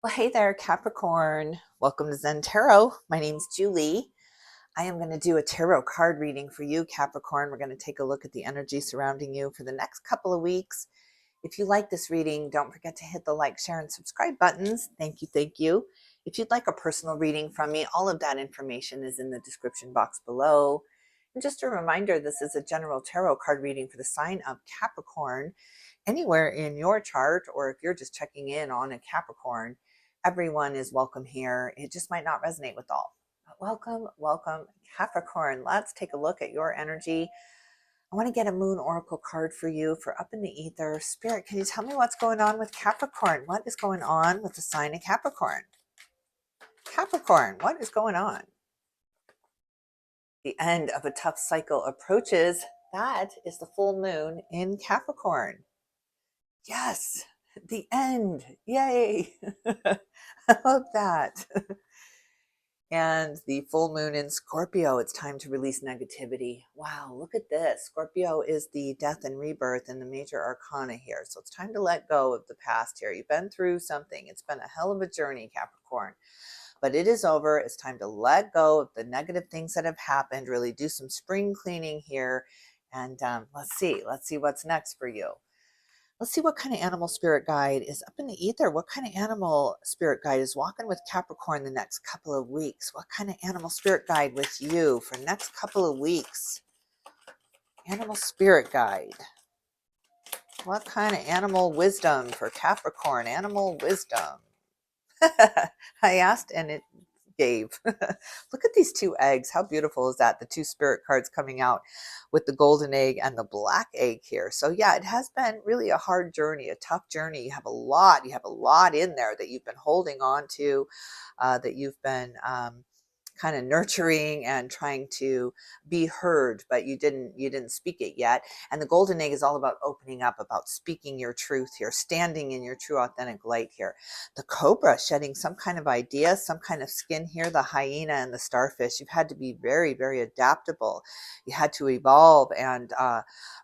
Well, hey there, Capricorn. Welcome to Zen Tarot. My name's Julie. I am going to do a tarot card reading for you, Capricorn. We're going to take a look at the energy surrounding you for the next couple of weeks. If you like this reading, don't forget to hit the like, share, and subscribe buttons. Thank you, thank you. If you'd like a personal reading from me, all of that information is in the description box below. And just a reminder, this is a general tarot card reading for the sign of Capricorn. Anywhere in your chart, or if you're just checking in on a Capricorn, everyone is welcome here. It just might not resonate with all. But welcome, welcome, Capricorn. Let's take a look at your energy. I want to get a moon oracle card for you for up in the ether. Spirit, can you tell me what's going on with Capricorn? What is going on with the sign of Capricorn? Capricorn, what is going on? The end of a tough cycle approaches. That is the full moon in Capricorn. Yes, the end. Yay. I love that. And the full moon in Scorpio, it's time to release negativity. Wow, look at this. Scorpio is the death and rebirth in the major arcana here. So it's time to let go of the past here. You've been through something. It's been a hell of a journey, Capricorn. But it is over. It's time to let go of the negative things that have happened, really do some spring cleaning here. And let's see what's next for you. Let's see what kind of animal spirit guide is up in the ether. What kind of animal spirit guide is walking with Capricorn the next couple of weeks? What kind of animal spirit guide with you for the next couple of weeks? Animal spirit guide. What kind of animal wisdom for Capricorn? Animal wisdom. I asked and it gave. Look at these two eggs. How beautiful is that? The two spirit cards coming out with the golden egg and the black egg here. So yeah, it has been really a hard journey, a tough journey. You have a lot in there that you've been holding on to, that you've been kind of nurturing and trying to be heard, but you didn't speak it yet. And the golden egg is all about opening up, about speaking your truth here, standing in your true authentic light here. The cobra shedding some kind of idea, some kind of skin here, the hyena and the starfish. You've had to be very, very adaptable. You had to evolve and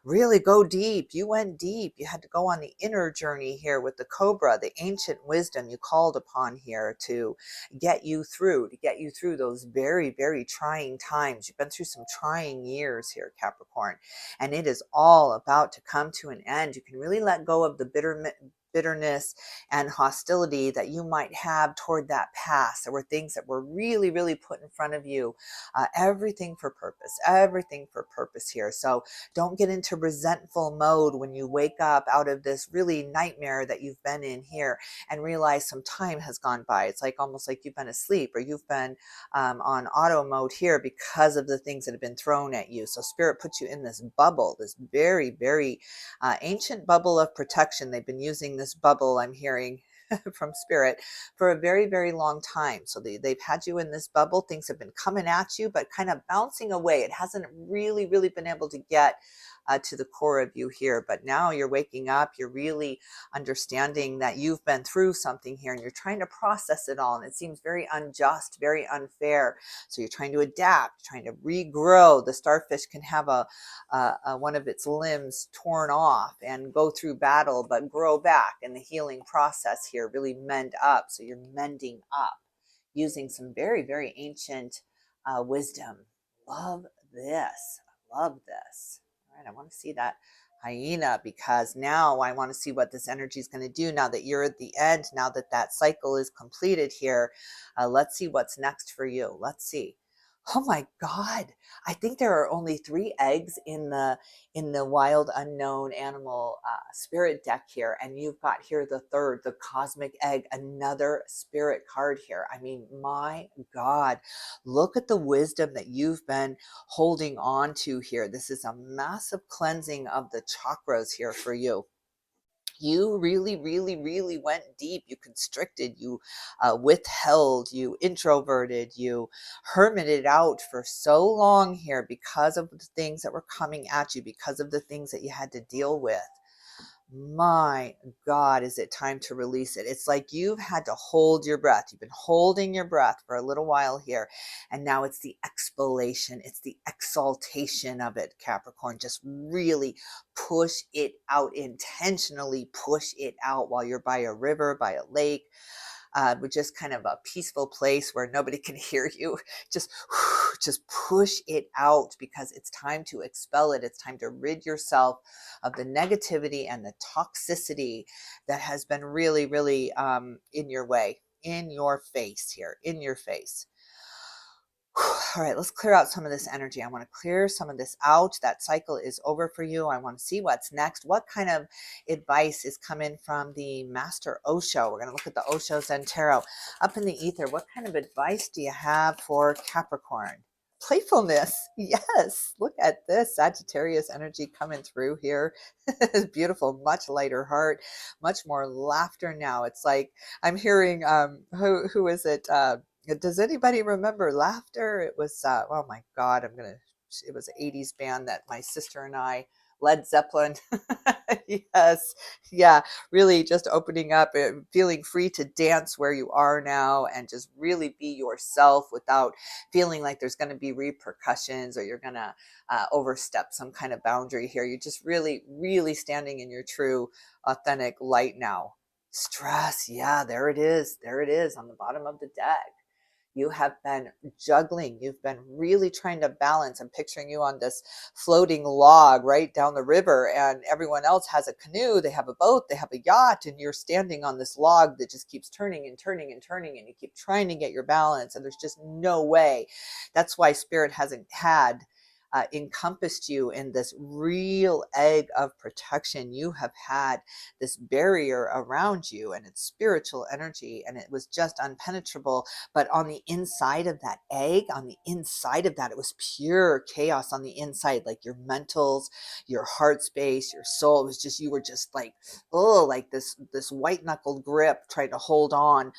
really go deep. You went deep. You had to go on the inner journey here with the cobra, the ancient wisdom you called upon here to get you through those very, very trying times. You've been through some trying years here, Capricorn, and it is all about to come to an end. You can really let go of the bitterness and hostility that you might have toward that past. There were things that were really, really put in front of you. Everything for purpose here. So don't get into resentful mode when you wake up out of this really nightmare that you've been in here and realize some time has gone by. It's like almost like you've been asleep or you've been on auto mode here because of the things that have been thrown at you. So Spirit puts you in this bubble, this very, very ancient bubble of protection. They've been using this bubble, I'm hearing from Spirit, for a very, very long time. So they've had you in this bubble. Things have been coming at you, but kind of bouncing away. It hasn't really, really been able to get to the core of you here. But now you're waking up. You're really understanding that you've been through something here and you're trying to process it all. And it seems very unjust, very unfair. So you're trying to adapt, trying to regrow. The starfish can have one of its limbs torn off and go through battle, but grow back in the healing process here, really mend up. So you're mending up using some very, very ancient wisdom. Love this. Love this. All right, I want to see that hyena because now I want to see what this energy is going to do now that you're at the end, now that that cycle is completed here. Let's see what's next for you. Let's see. Oh my God. I think there are only 3 eggs in the wild unknown animal spirit deck here. And you've got here the 3rd, the cosmic egg, another spirit card here. I mean, my God, look at the wisdom that you've been holding on to here. This is a massive cleansing of the chakras here for you. You really, really, really went deep. You constricted, you withheld, you introverted, you hermited out for so long here because of the things that were coming at you, because of the things that you had to deal with. My God, is it time to release it? It's like you've had to hold your breath. You've been holding your breath for a little while here. And now it's the expulsion. It's the exaltation of it, Capricorn. Just really push it out, intentionally push it out while you're by a river, by a lake, with just kind of a peaceful place where nobody can hear you. Just, just push it out because it's time to expel it. It's time to rid yourself of the negativity and the toxicity that has been really, really in your way, in your face here, in your face. All right, let's clear out some of this energy. I want to clear some of this out. That cycle is over for you. I want to see what's next. What kind of advice is coming from the Master Osho? We're going to look at the Osho ZEN-TAROT. Up in the ether, what kind of advice do you have for Capricorn? Playfulness. Yes. Look at this Sagittarius energy coming through here. Beautiful, much lighter heart, much more laughter now. It's like I'm hearing, who is it? Does anybody remember Laughter? It was, oh my God, it was an 80s band that my sister and I, Led Zeppelin. Yes. Yeah. Really just opening up and feeling free to dance where you are now and just really be yourself without feeling like there's going to be repercussions or you're going to overstep some kind of boundary here. You're just really, really standing in your true, authentic light now. Stress. Yeah, there it is. There it is on the bottom of the deck. You have been juggling. You've been really trying to balance. I'm picturing you on this floating log right down the river, and everyone else has a canoe, they have a boat, they have a yacht, and you're standing on this log that just keeps turning and turning and turning, and you keep trying to get your balance, and there's just no way. That's why Spirit hasn't had encompassed you in this real egg of protection. You have had this barrier around you and it's spiritual energy, and it was just unpenetrable. But on the inside of that egg, on the inside of that, it was pure chaos on the inside, like your mentals, your heart space, your soul. It was just, you were just like, oh, like this white knuckled grip trying to hold on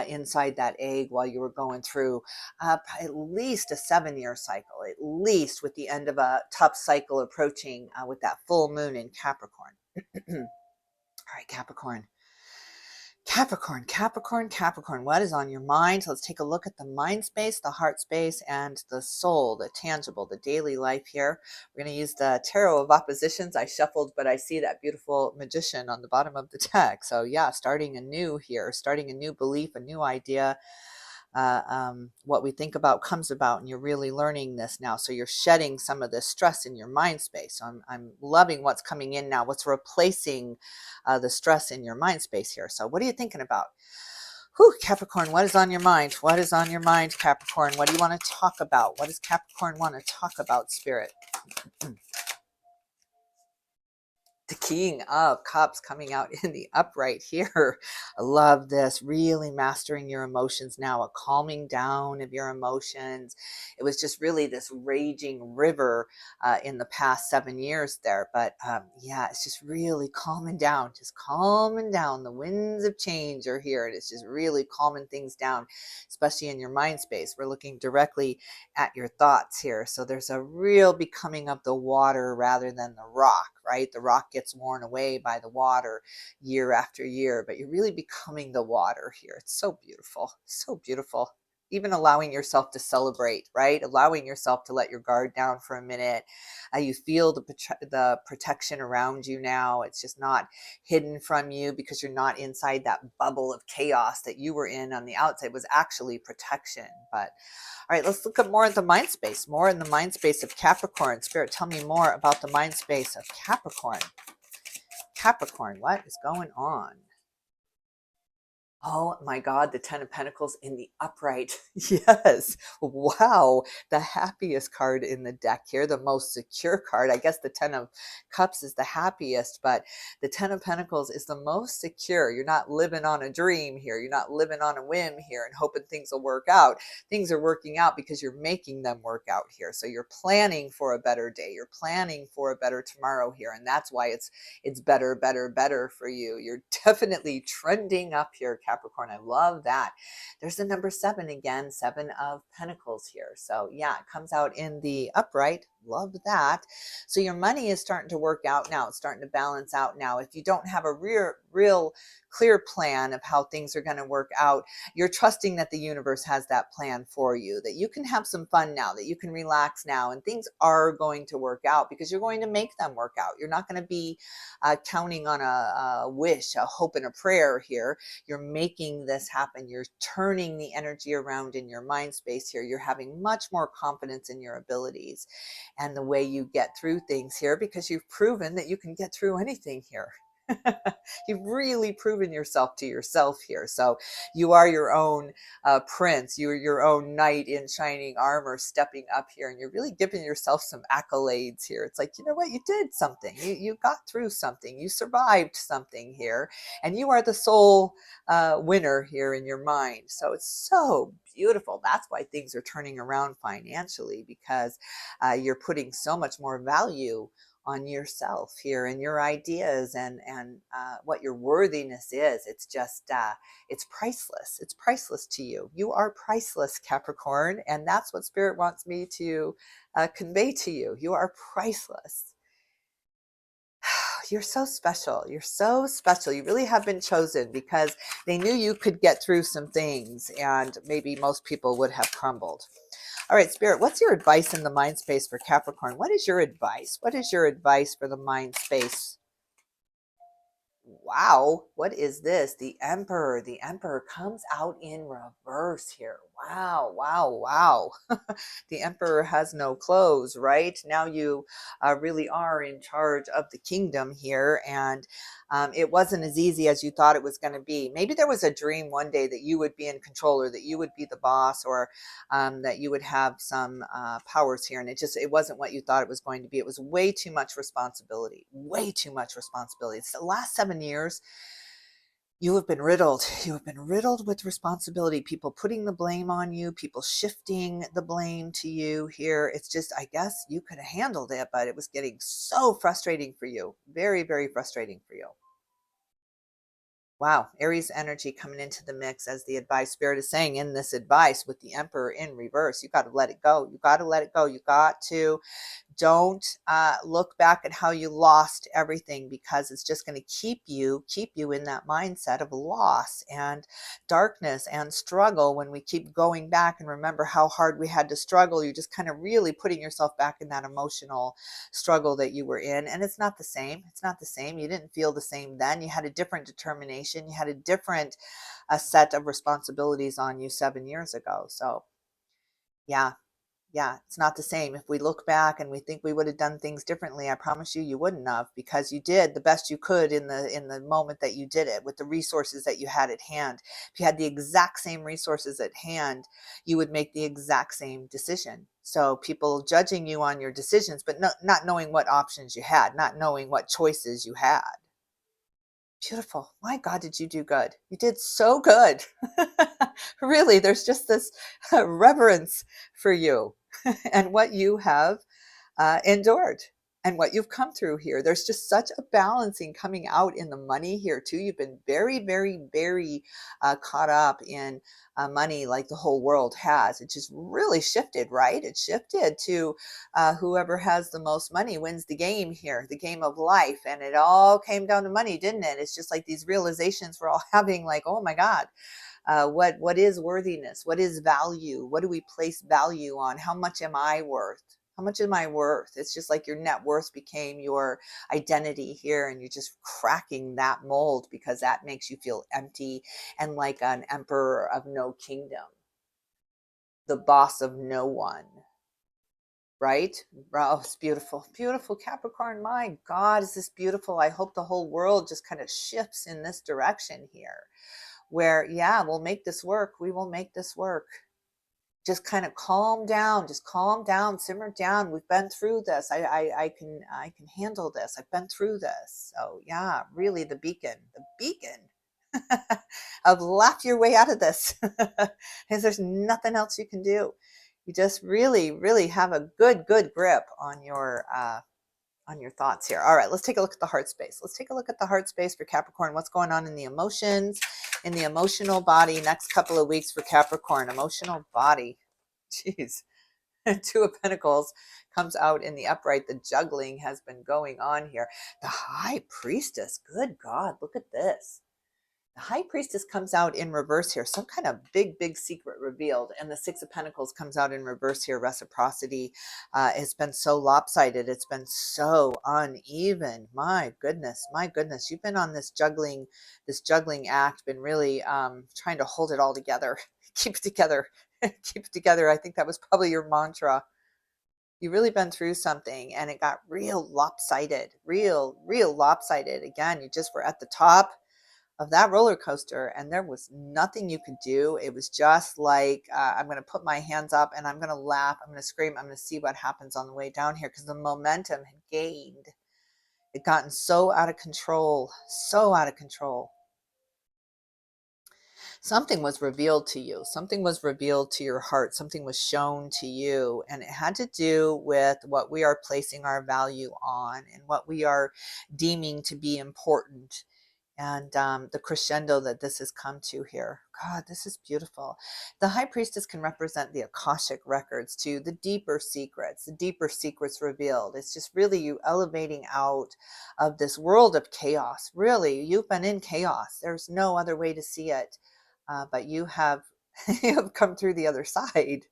inside that egg while you were going through at least a 7-year cycle, at least, with the end of a tough cycle approaching with that full moon in Capricorn. All right, Capricorn. Capricorn, Capricorn, Capricorn. What is on your mind? So let's take a look at the mind space, the heart space, and the soul, the tangible, the daily life here. We're going to use the Tarot of Oppositions. I shuffled, but I see that beautiful magician on the bottom of the deck. So yeah, starting anew here, starting a new belief, a new idea. What we think about comes about, and you're really learning this now. So you're shedding some of the stress in your mind space. So I'm loving what's coming in now, what's replacing the stress in your mind space here. So what are you thinking about? Whew, Capricorn, what is on your mind? What is on your mind, Capricorn? What do you want to talk about? What does Capricorn want to talk about, Spirit? The King of Cups coming out in the upright here. I love this. Really mastering your emotions now, a calming down of your emotions. It was just really this raging river in the past 7 years there. But yeah, it's just really calming down, just calming down. The winds of change are here, and it's just really calming things down, especially in your mind space. We're looking directly at your thoughts here. So there's a real becoming of the water rather than the rock, right? The rock gets worn away by the water year after year, but you're really becoming the water here. It's so beautiful, so beautiful. Even allowing yourself to celebrate, right? Allowing yourself to let your guard down for a minute. You feel the protection around you now. It's just not hidden from you because you're not inside that bubble of chaos that you were in on the outside. It was actually protection. But all right, let's look at more of the mind space, more in the mind space of Capricorn. Spirit, tell me more about the mind space of Capricorn. Capricorn, what is going on? Oh my God, the Ten of Pentacles in the upright. Yes. Wow. The happiest card in the deck here, the most secure card. I guess the Ten of Cups is the happiest, but the Ten of Pentacles is the most secure. You're not living on a dream here. You're not living on a whim here and hoping things will work out. Things are working out because you're making them work out here. So you're planning for a better day. You're planning for a better tomorrow here. And that's why it's better, better, better for you. You're definitely trending up here, Capricorn. I love that. There's the number 7 again, 7 of Pentacles here. So yeah, it comes out in the upright, Love that. So your money is starting to work out now. It's starting to balance out now. If you don't have a real clear plan of how things are going to work out, you're trusting that the universe has that plan for you, that you can have some fun now, that you can relax now, and things are going to work out because you're going to make them work out. You're not going to be counting on a wish, a hope, and a prayer here. You're making this happen. You're turning the energy around in your mind space here. You're having much more confidence in your abilities and the way you get through things here, because you've proven that you can get through anything here. You've really proven yourself to yourself here. So you are your own prince. You're your own knight in shining armor stepping up here, and you're really giving yourself some accolades here. It's like, you know what? You did something. You got through something. You survived something here, and you are the sole winner here in your mind. So it's so beautiful. That's why things are turning around financially, because you're putting so much more value on yourself here and your ideas and what your worthiness is. It's just it's priceless. It's priceless to you. You are priceless, Capricorn, and that's what Spirit wants me to convey to you. You are priceless. You're so special. You're so special. You really have been chosen because they knew you could get through some things, and maybe most people would have crumbled. All right, Spirit, what's your advice in the mind space for Capricorn? What is your advice? What is your advice for the mind space? Wow, what is this? The Emperor. The Emperor comes out in reverse here. Wow, wow, wow. The Emperor has no clothes, right? Now you really are in charge of the kingdom here, and it wasn't as easy as you thought it was going to be. Maybe there was a dream one day that you would be in control, or that you would be the boss, or that you would have some powers here, and it wasn't what you thought it was going to be. It was way too much responsibility, way too much responsibility. It's the last 7 years. You have been riddled. You have been riddled with responsibility. People putting the blame on you, people shifting the blame to you here. It's just, I guess you could have handled it, but it was getting so frustrating for you. Very, very frustrating for you. Wow, Aries energy coming into the mix as the advice. Spirit is saying in this advice with the Emperor in reverse, you got to let it go. You got to let it go. You got to don't look back at how you lost everything, because it's just going to keep you in that mindset of loss and darkness and struggle. When we keep going back and remember how hard we had to struggle, you're just kind of really putting yourself back in that emotional struggle that you were in. And it's not the same. It's not the same. You didn't feel the same then. You had a different determination. You had a different set of responsibilities on you 7 years ago. So yeah, it's not the same. If we look back and we think we would have done things differently, I promise you wouldn't have, because you did the best you could in the moment that you did it, with the resources that you had at hand. If you had the exact same resources at hand, you would make the exact same decision. So people judging you on your decisions, but not knowing what options you had, not knowing what choices you had. Beautiful. My God, did you do good? You did so good. Really, there's just this reverence for you and what you have endured and what you've come through here. There's just such a balancing coming out in the money here too. You've been very, very, very caught up in money, like the whole world has. It just really shifted, right? It shifted to whoever has the most money wins the game here, the game of life. And it all came down to money, didn't it? It's just like these realizations we're all having, like, oh my God, what is worthiness? What is value? What do we place value on? How much am I worth? How much am I worth? It's just like your net worth became your identity here, and you're just cracking that mold, because that makes you feel empty and like an emperor of no kingdom, the boss of no one. Right? Oh, it's beautiful. Beautiful, Capricorn. My God, is this beautiful. I hope the whole world just kind of shifts in this direction here, where, yeah, we'll make this work. We will make this work. Just kind of calm down. Just calm down, simmer down. We've been through this. I can handle this. I've been through this. So yeah, really the beacon of laugh your way out of this. Because there's nothing else you can do. You just really, really have a good grip on your thoughts here. All right, let's take a look at the heart space. Let's take a look at the heart space for Capricorn. What's going on in the emotions, in the emotional body next couple of weeks for Capricorn? Emotional body. Jeez. Two of Pentacles comes out in the upright. The juggling has been going on here. The High Priestess, good God, look at this. The High Priestess comes out in reverse here. Some kind of big secret revealed. And the Six of Pentacles comes out in reverse here. Reciprocity has been so lopsided. It's been so uneven. My goodness. You've been on this juggling act, been really trying to hold it all together. Keep it together. Keep it together. I think that was probably your mantra. You've really been through something and it got real lopsided. Real lopsided. Again, you just were at the top of that roller coaster and there was nothing you could do. It was just like, I'm going to put my hands up and I'm going to laugh. I'm going to scream. I'm going to see what happens on the way down here, because the momentum had gained. It gotten so out of control, Something was revealed to you. Something was revealed to your heart. Something was shown to you. And it had to do with what we are placing our value on and what we are deeming to be important. And the crescendo that this has come to here. God, this is beautiful. The High Priestess can represent the Akashic records too, the deeper secrets revealed. It's just really you elevating out of this world of chaos. Really, you've been in chaos. There's no other way to see it. But you have, you have come through the other side.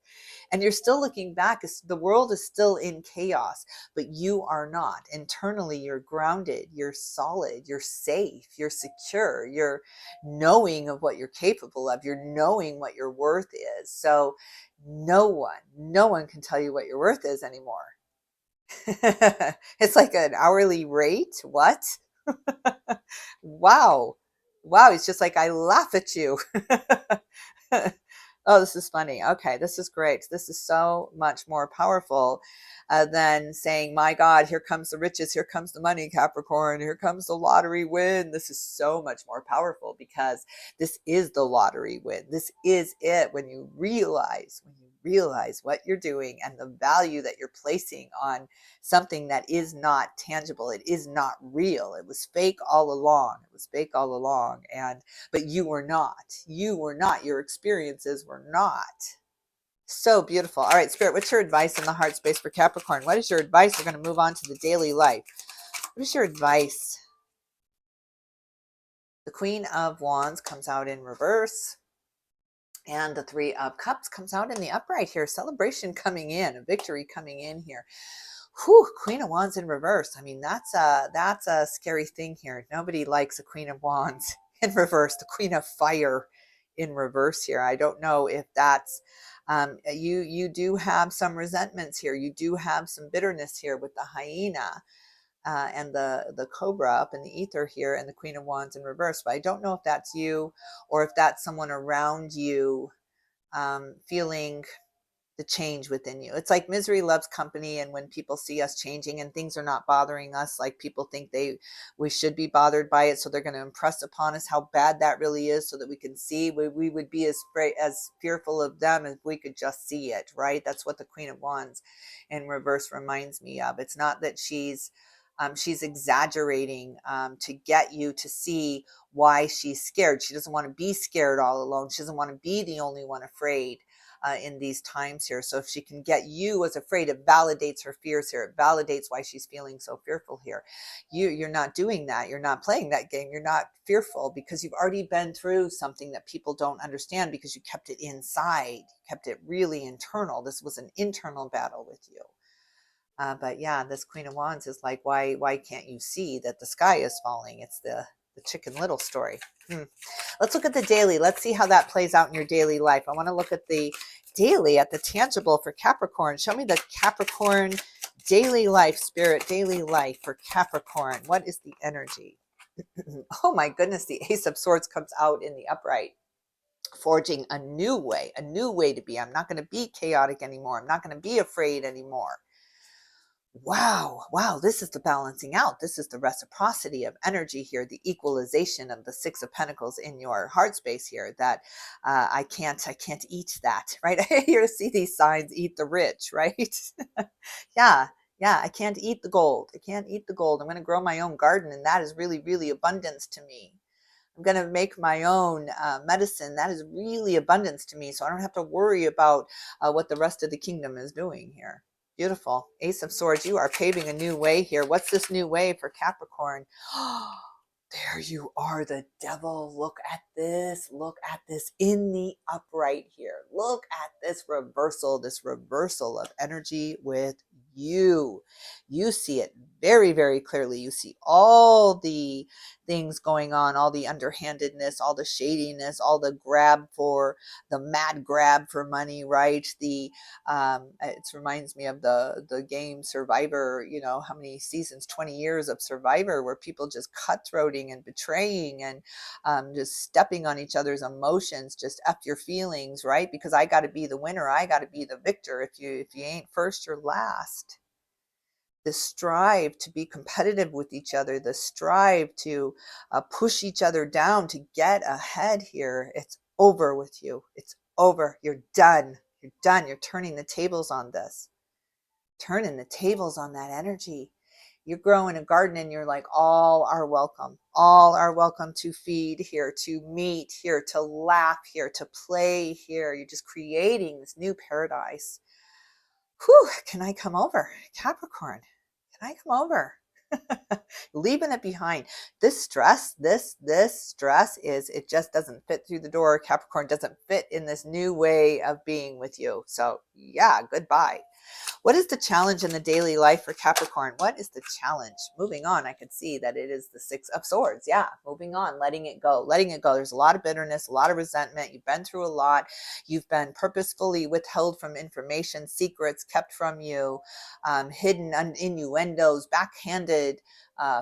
And you're still looking back. The world is still in chaos, but you are not. Internally, you're grounded, you're solid, you're safe, you're secure, you're knowing of what you're capable of, you're knowing what your worth is. So no one can tell you what your worth is anymore. It's like an hourly rate. What? Wow. It's just like, I laugh at you. Oh, this is funny. Okay, this is great. This is so much more powerful than saying, my God, here comes the riches, here comes the money, Capricorn, here comes the lottery win. This is so much more powerful because this is the lottery win. This is it. When you realize what you're doing and the value that you're placing on something that is not tangible, it is not real. It was fake all along. But you were not. Your experiences were not. So beautiful. All right, Spirit, what's your advice in the heart space for Capricorn? What is your advice? We're going to move on to the daily life. What is your advice? The Queen of Wands comes out in reverse. And the Three of Cups comes out in the upright here. Celebration coming in, a victory coming in here. Whew, Queen of Wands in reverse. I mean, that's a scary thing here. Nobody likes a Queen of Wands in reverse. The Queen of Fire in reverse here. I don't know if that's you do have some resentments here. You do have some bitterness here with the hyena and the cobra up in the ether here, and the Queen of Wands in reverse. But I don't know if that's you or if that's someone around you feeling the change within you. It's like misery loves company, and when people see us changing and things are not bothering us like people think we should be bothered by it, so they're going to impress upon us how bad that really is, so that we can see. We would be as fearful of them as we could just see it, right? That's what the Queen of Wands in reverse reminds me of. It's not that she's exaggerating to get you to see why she's scared. She doesn't want to be scared all alone. She doesn't want to be the only one afraid in these times here. So if she can get you as afraid, it validates her fears here. It validates why she's feeling so fearful here. You're not doing that. You're not playing that game. You're not fearful because you've already been through something that people don't understand because you kept it inside. You kept it really internal. This was an internal battle with you. But yeah, this Queen of Wands is like, why can't you see that the sky is falling? It's the Chicken Little story. Let's look at the daily. Let's see how that plays out in your daily life. I want to look at the daily, at the tangible for Capricorn. Show me the Capricorn daily life, Spirit, daily life for Capricorn. What is the energy? Oh my goodness, the Ace of Swords comes out in the upright. Forging a new way to be. I'm not going to be chaotic anymore. I'm not going to be afraid anymore. Wow, this is the balancing out. This is the reciprocity of energy here, the equalization of the Six of Pentacles in your heart space here, that I can't eat that, right? I hear see these signs, eat the rich, right? Yeah, I can't eat the gold. I'm going to grow my own garden, and that is really, really abundance to me. I'm going to make my own medicine. That is really abundance to me. So I don't have to worry about what the rest of the kingdom is doing here. Beautiful. Ace of Swords, you are paving a new way here. What's this new way for Capricorn? There you are, the devil. Look at this. Look at this in the upright here. Look at this reversal of energy with you. You see it very, very clearly. You see all the things going on, all the underhandedness, all the shadiness, all the mad grab for money, right? It reminds me of the game Survivor. You know, how many seasons? 20 years of Survivor, where people just cutthroating and betraying and just stepping on each other's emotions. Just F your feelings, right? Because I got to be the winner. I got to be the victor. If you ain't first, you're last. The strive to be competitive with each other, the strive to push each other down to get ahead here. It's over with you. It's over. You're done. You're done. You're turning the tables on this. Turning the tables on that energy. You're growing a garden and you're like, all are welcome. All are welcome to feed here, to meet here, to laugh here, to play here. You're just creating this new paradise. Whew, can I come over? Capricorn, can I come over? Leaving it behind. This stress, this stress it just doesn't fit through the door. Capricorn doesn't fit in this new way of being with you. So yeah, goodbye. What is the challenge in the daily life for Capricorn? What is the challenge? Moving on, I could see that it is the Six of Swords. Yeah, moving on, letting it go, letting it go. There's a lot of bitterness, a lot of resentment. You've been through a lot. You've been purposefully withheld from information, secrets kept from you, hidden innuendos, backhanded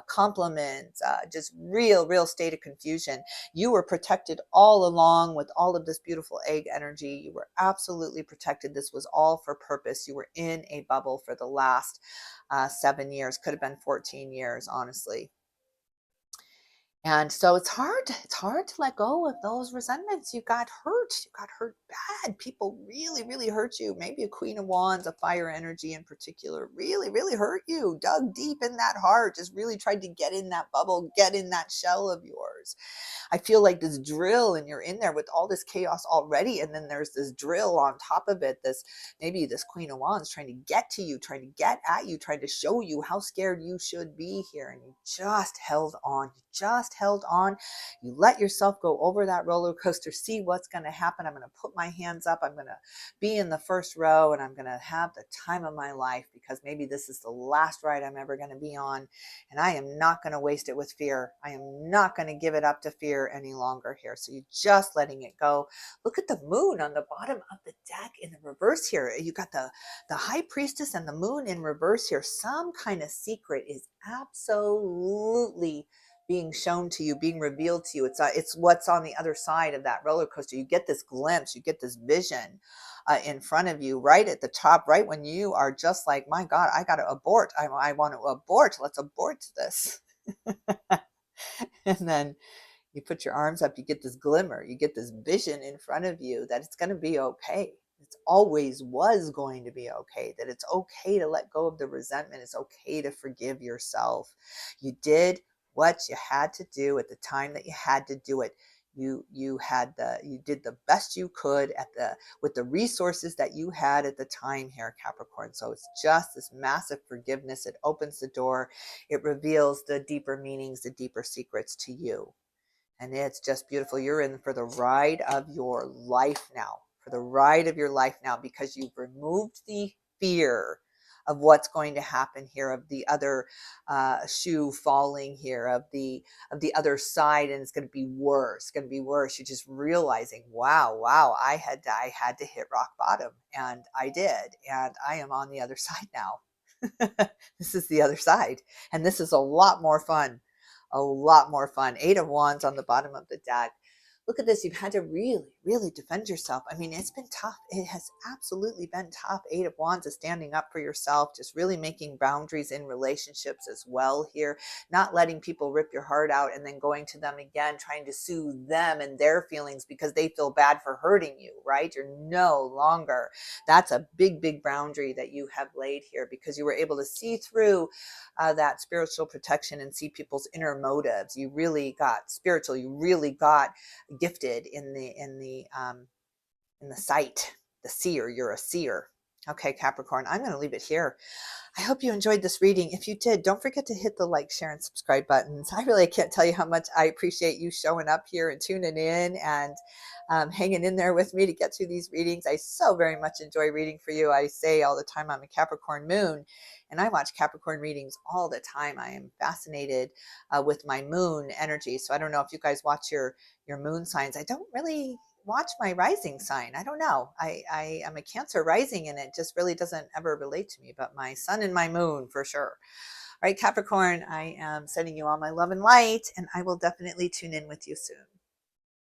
compliments, just real state of confusion. You were protected all along with all of this beautiful egg energy. You were absolutely protected. This was all for purpose. You were in a bubble for the last 7 years, could have been 14 years, honestly. And so it's hard to let go of those resentments. You got hurt bad. People really hurt you. Maybe a Queen of Wands, a fire energy in particular, really hurt you, dug deep in that heart, just really tried to get in that bubble, get in that shell of yours. I feel like this drill, and you're in there with all this chaos already, and then there's this drill on top of it, maybe this Queen of Wands trying to get to you, trying to get at you, trying to show you how scared you should be here. And you just held on. You let yourself go over that roller coaster, see what's going to happen. I'm going to put my hands up. I'm going to be in the first row, and I'm going to have the time of my life, because maybe this is the last ride I'm ever going to be on. And I am not going to waste it with fear. I am not going to give it up to fear any longer here. So you're just letting it go. Look at the moon on the bottom of the deck in the reverse here. You got the high priestess and the moon in reverse here. Some kind of secret is absolutely being shown to you, being revealed to you. It's what's on the other side of that roller coaster. You get this glimpse, you get this vision in front of you, right at the top, right when you are just like, my God, I got to abort. I want to abort. Let's abort this. And then you put your arms up, you get this glimmer, you get this vision in front of you that it's going to be okay. It always was going to be okay, that it's okay to let go of the resentment. It's okay to forgive yourself. You did what you had to do at the time that you had to do it. You did the best you could with the resources that you had at the time here, Capricorn. So it's just this massive forgiveness. It opens the door. It reveals the deeper meanings, the deeper secrets to you. And it's just beautiful. You're in for the ride of your life now, because you've removed the fear of what's going to happen here, of the other shoe falling here, of the other side, and it's going to be worse. You're just realizing, wow, I had to hit rock bottom, and I did, and I am on the other side now. This is the other side, and this is a lot more fun. Eight of Wands on the bottom of the deck. Look at this. You've had to really really defend yourself. I mean, it's been tough. It has absolutely been tough. 8 of Wands is standing up for yourself, just really making boundaries in relationships as well here, not letting people rip your heart out and then going to them again, trying to soothe them and their feelings because they feel bad for hurting you, right? You're no longer, that's a big, big boundary that you have laid here because you were able to see through that spiritual protection and see people's inner motives. You really got spiritual. You really got gifted in the sight, the seer. You're a seer. Okay, Capricorn, I'm going to leave it here. I hope you enjoyed this reading. If you did, don't forget to hit the like, share, and subscribe buttons. I really can't tell you how much I appreciate you showing up here and tuning in and hanging in there with me to get through these readings. I so very much enjoy reading for you. I say all the time I'm a Capricorn moon, and I watch Capricorn readings all the time. I am fascinated with my moon energy. So I don't know if you guys watch your moon signs. I don't really watch my rising sign. I don't know. I am a Cancer rising, and it just really doesn't ever relate to me, but my sun and my moon for sure. All right, Capricorn, I am sending you all my love and light, and I will definitely tune in with you soon.